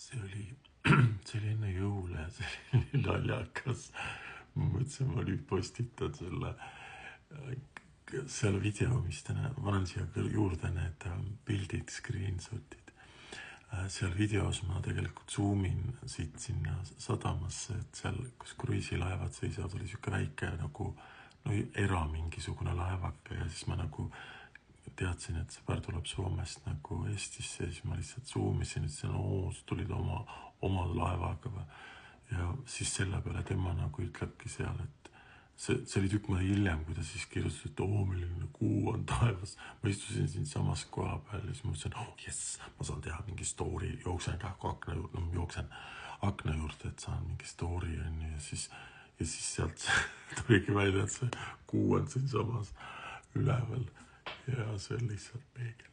see oli enne jõule ja see oli naljakas. Ma mõtlesin, ma nüüd postitan selle video, mis täna, ma olen siia juurde need pildid, screenshotid. Seal videos ma tegelikult zoomin siit sinna sadamasse, et seal, kus kruiisilaevad seisavad, oli siuke väike nagu era mingisugune laevake ja siis ma nagu teadsin, et sõber tuleb Soomest nagu Eestisse ja siis ma lihtsalt zoomisin, et see tulid oma laevaga ja siis selle peale tema nagu ütlebki seal, et see oli tükk mõne hiljem, kui ta siis kirjutas, et milline kuu on taevas. Ma istusin siin samas koha peal ja siis mõtlesin, jess, ma saan teha mingi story, jooksen akna juurde, et saan mingi story ja siis sealt tuligi välja, et see kuu on siin samas üleval ja see on lihtsalt peegel.